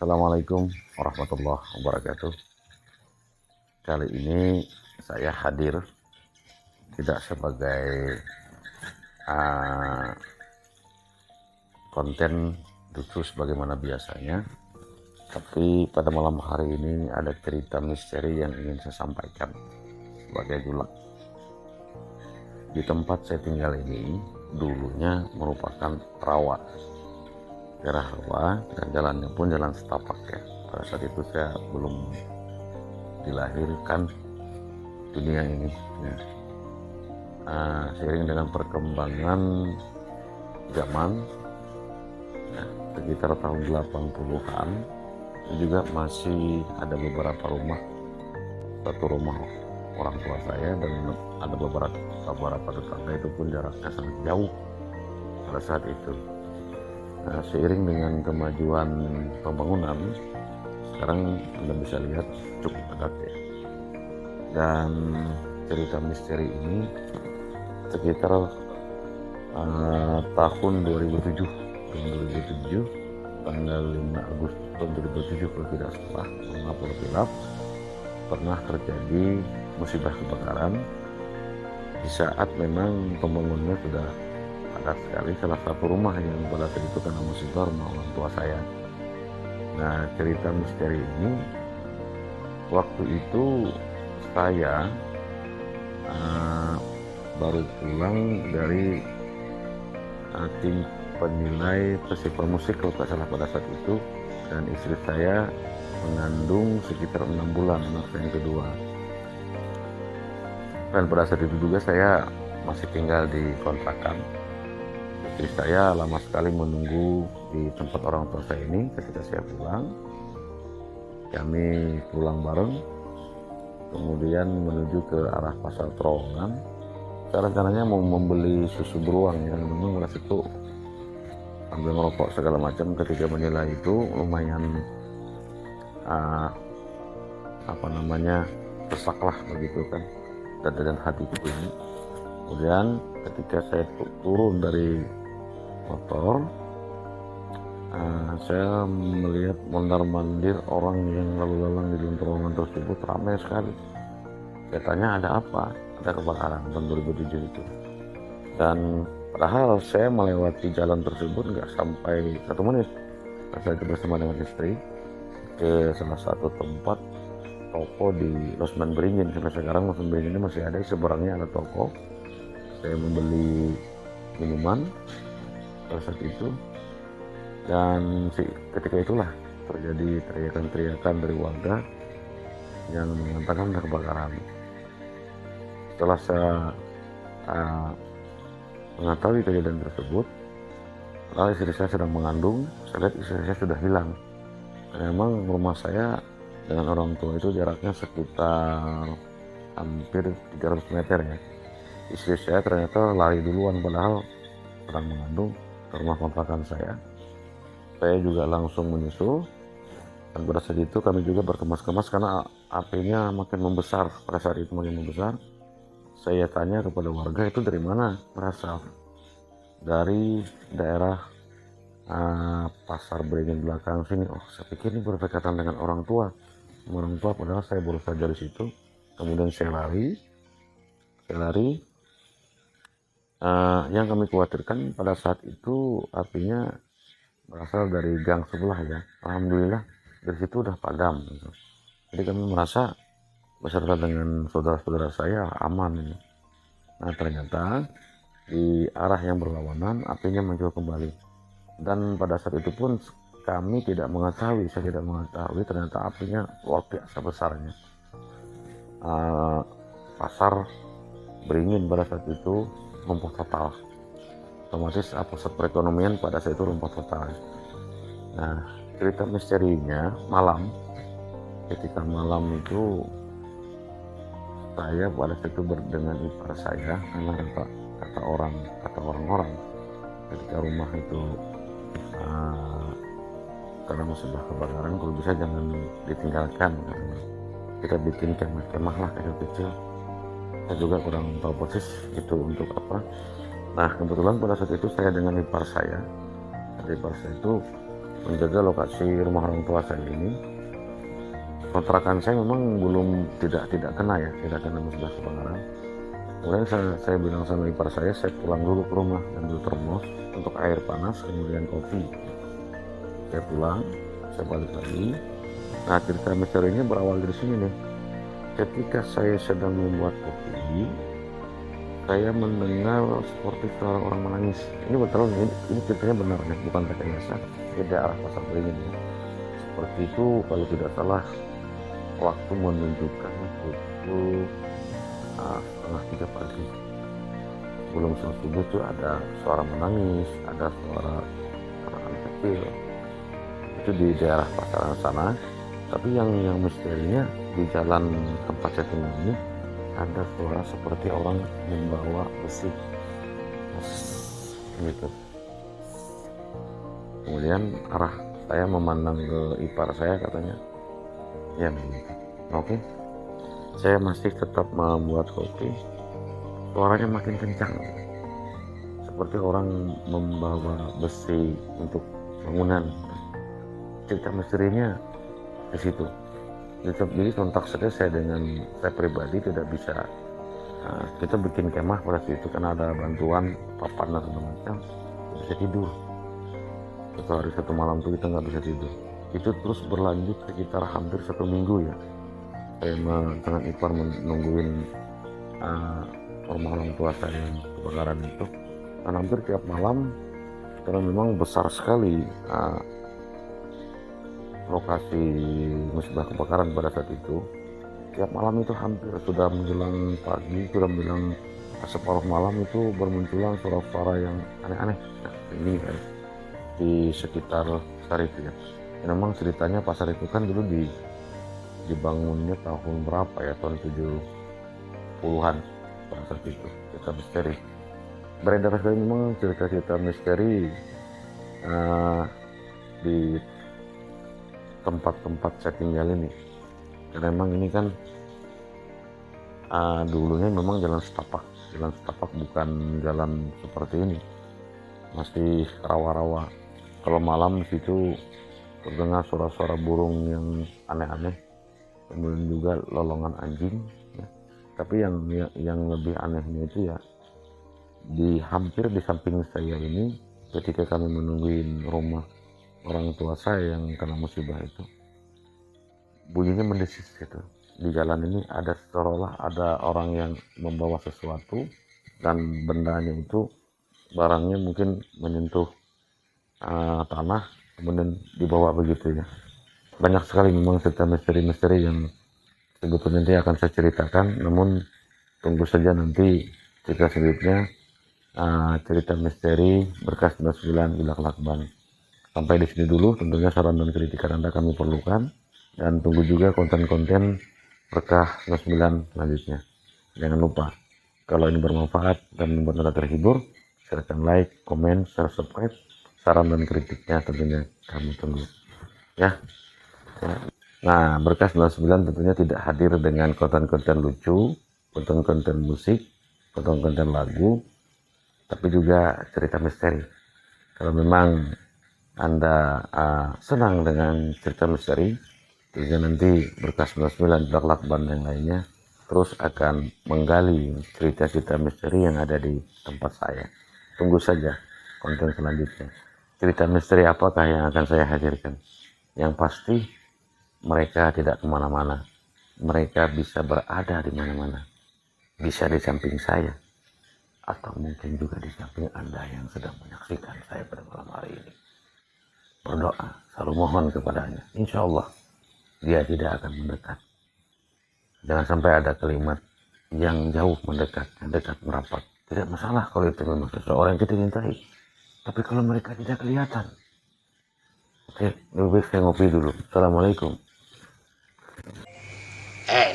Assalamualaikum warahmatullahi wabarakatuh. Kali ini saya hadir tidak sebagai konten lucu sebagaimana biasanya, tapi pada malam hari ini ada cerita misteri yang ingin saya sampaikan sebagai julak. Di tempat saya tinggal ini dulunya merupakan rawa, daerah rawa, dan jalannya pun jalan setapak ya. Pada saat itu saya belum dilahirkan dunia ini ya. Seiring dengan perkembangan zaman ya, sekitar tahun 80-an juga masih ada beberapa rumah, satu rumah orang tua saya dan ada beberapa tetangga, itu pun jaraknya sangat jauh pada saat itu. Seiring dengan kemajuan pembangunan, sekarang Anda bisa lihat cukup padat ya. Dan cerita misteri ini sekitar tahun 2007 tanggal 5 Agustus tahun 2007 kalau tidak salah, maaf pernah terjadi musibah kebakaran di saat memang pembangunannya sudah padat sekali. Salah satu rumah yang pada saat itu kena musibah rumah orang tua saya. Nah, cerita misteri ini waktu itu saya baru pulang dari tim penilai festival musik kalau tidak salah pada saat itu, dan istri saya mengandung sekitar 6 bulan anak saya yang kedua. Dan pada saat itu juga saya masih tinggal di kontrakan. Istri saya lama sekali menunggu di tempat orang tua saya ini. Ketika saya pulang, kami pulang bareng, kemudian menuju ke arah pasar Terowongan. Saya rencananya mau membeli susu beruang ya, memang pada situ sambil ngerokok segala macam. Ketika menilai itu lumayan sesak lah begitu kan, dan hati ini. Kemudian ketika saya turun dari motor, saya melihat mondar-mandir orang yang lalu lalang di dalam terowongan tersebut ramai sekali. Saya tanya, ada apa? Ada kebakaran tahun 2007 itu. Dan padahal saya melewati jalan tersebut nggak sampai 1 menit. Saya itu bersama dengan istri ke salah satu tempat toko di Losmen Beringin. Sampai sekarang Losmen Beringin ini masih ada, di seberangnya ada toko. Saya membeli minuman pada saat itu, dan ketika itulah terjadi teriakan-teriakan dari warga yang mengatakan ada kebakaran. Setelah saya mengetahui kejadian tersebut, padahal istri saya sedang mengandung, saya lihat istri saya sudah hilang. Dan memang rumah saya dengan orang tua itu jaraknya sekitar hampir 300 meter ya. Istri saya ternyata lari duluan padahal sedang mengandung ke rumah kontrakan saya. Saya juga langsung menyusul, dan pada saat itu kami juga berkemas-kemas karena apinya makin membesar. Pada saat itu makin membesar. Saya tanya kepada warga, itu dari mana berasal? Dari daerah pasar Beringin belakang sini. Oh, saya pikir ini berdekatan dengan orang tua, padahal saya baru saja di situ. Kemudian saya lari. Yang kami khawatirkan pada saat itu apinya berasal dari gang sebelah ya. Alhamdulillah dari situ udah padam gitu. Jadi kami merasa beserta dengan saudara-saudara saya aman ini. Nah, ternyata di arah yang berlawanan apinya muncul kembali, dan pada saat itu pun saya tidak mengetahui ternyata apinya luar biasa besarnya. Pasar Beringin pada saat itu lumpuh total, otomatis pusat perekonomian pada saat itu lumpuh total. Nah, cerita misterinya ketika malam itu saya pada saat itu dengan ipar saya, karena kata orang-orang ketika rumah itu karena musibah kebakaran, kalau bisa jangan ditinggalkan, karena kita bikin kemah-kemah lah kecil-kecil. Saya juga kurang tahu persis itu untuk apa. Nah, kebetulan pada saat itu saya dengan ipar saya itu menjaga lokasi rumah orang tua saya ini. Kontrakan saya memang belum tidak kena ya, tidak kena musibah kebakaran. Kemudian saya bilang sama ipar saya pulang dulu ke rumah, ambil termos untuk air panas, kemudian kopi. Saya pulang, saya balik lagi. Nah, cerita misterinya berawal dari sini nih. Ketika saya sedang membuat kopi, saya mendengar seperti suara orang menangis. Ini betul, ini ceritanya benar ya, bukan rekayasa. Di daerah Pasar Beringin ya. Seperti itu, kalau tidak salah, waktu menunjukkan pukul 2:30 pagi. Sebelum subuh itu ada suara menangis, ada suara anak-anak kecil. Itu di daerah pasaran sana. Tapi yang misterinya di jalan tempat saya tinggal ini ada suara seperti orang membawa besi gitu. Kemudian saya memandang ke ipar saya, katanya ya begitu. Oke, saya masih tetap membuat kopi. Suaranya makin kencang, seperti orang membawa besi untuk bangunan. Cerita misterinya di situ. Jadi kontak saya dengan saya pribadi tidak bisa. Kita bikin kemah pada situ karena ada bantuan papan dan segala macam, bisa tidur. Satu malam itu kita nggak bisa tidur. Itu terus berlanjut sekitar hampir 1 minggu ya. Saya dengan ipar menungguin rumah orang tua saya yang kebakaran itu. Dan hampir tiap malam, karena memang besar sekali lokasi musibah kebakaran pada saat itu, tiap malam itu hampir sudah menjelang pagi, sudah menjelang separuh malam itu bermunculan suara-suara yang aneh-aneh. Nah, ini kan di sekitar pasar itu ya. Memang ceritanya pasar itu kan dulu dibangunnya tahun berapa ya, tahun 70-an pada saat itu. Cerita misteri beredar sekali, memang cerita-cerita misteri di tempat-tempat saya tinggal ini. Karena memang ini kan dulunya memang jalan setapak bukan jalan seperti ini, masih rawa-rawa. Kalau malam di situ terdengar suara-suara burung yang aneh-aneh, kemudian juga lolongan anjing ya. Tapi yang lebih anehnya itu ya, hampir di samping saya ini, ketika kami menungguin rumah orang tua saya yang kena musibah itu, bunyinya mendesis gitu. Di jalan ini ada seolah ada orang yang membawa sesuatu, dan bendanya itu, barangnya mungkin menyentuh tanah kemudian dibawa begitu ya. Banyak sekali memang cerita misteri-misteri yang sebetulnya nanti akan saya ceritakan, namun tunggu saja nanti cerita selanjutnya. Cerita misteri Berkas 99 Ilak Lakban. Sampai di sini dulu, tentunya saran dan kritikan Anda kami perlukan, dan tunggu juga konten-konten Berkah 99 selanjutnya. Jangan lupa, kalau ini bermanfaat dan membuat Anda terhibur, silakan like, komen, share, subscribe. Saran dan kritiknya tentunya kami tunggu ya. Nah, Berkah 99 tentunya tidak hadir dengan konten-konten lucu, konten-konten musik, konten-konten lagu, tapi juga cerita misteri. Kalau memang Anda senang dengan cerita misteri, tentunya nanti Berkas 99 Ilak Lakban yang lainnya terus akan menggali cerita-cerita misteri yang ada di tempat saya. Tunggu saja konten selanjutnya. Cerita misteri apakah yang akan saya hadirkan? Yang pasti mereka tidak kemana-mana. Mereka bisa berada di mana-mana. Bisa di samping saya, atau mungkin juga di samping Anda yang sedang menyaksikan saya pada malam hari ini. Berdoa, selalu mohon kepadanya. Insya Allah dia tidak akan mendekat. Jangan sampai ada kalimat yang jauh mendekat, yang dekat merapat. Tidak masalah kalau itu memang seseorang yang kita cintai. Tapi kalau mereka tidak kelihatan, oke, lebih baik saya ngopi dulu. Assalamualaikum.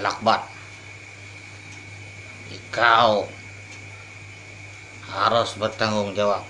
Lakban, kau harus bertanggung jawab.